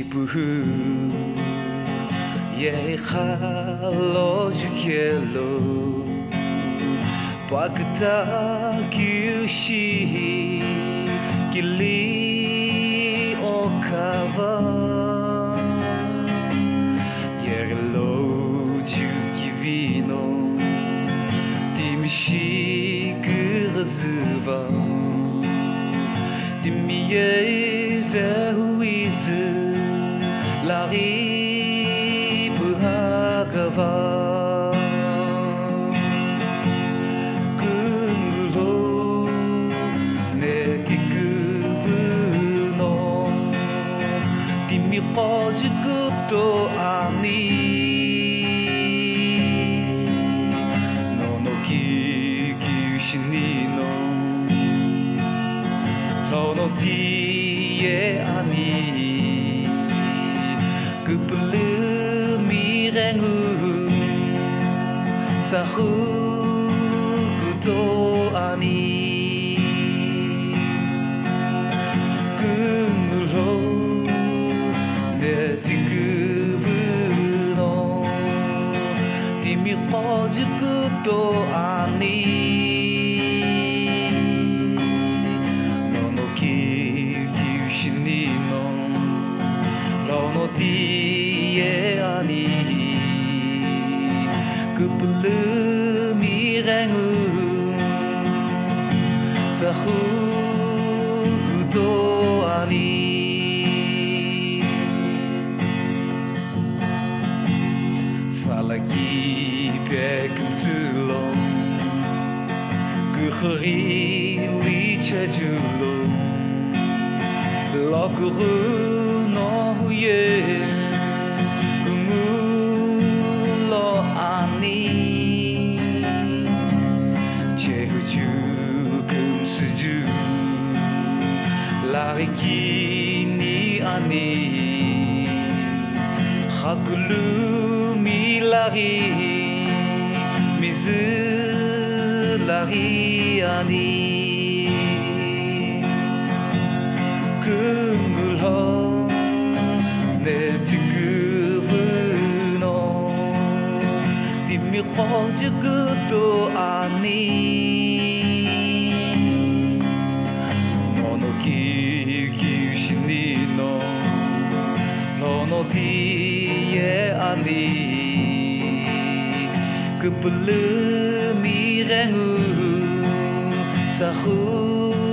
시부후 예할로 주켈로 박다 규시 길리 오카바 예로 주기비노 dimshi 그즈바 dimye verhuize lari puhagava kungulo netikuvno dimmi qojikuto ani 신이노 너너 뒤에 아니 그 불름이 랭우 사후구도 아니 그물로 내 지급으로 dimmi qojikuto ani 뒤에 아니 그 불름이 랭우 사후구도 아니 살라기 백금슬로 그 허리리 체줄로 러그흐 너의 꿈물러 아니 제주 금수주 라리기니 아니 하글루미 라리 미즈 라리 아니 긍글허 내 지급으로 dimmi qojikuto 아니 너너 기우신이노 너너 뒤에 아니 그 불름이 랭우 사후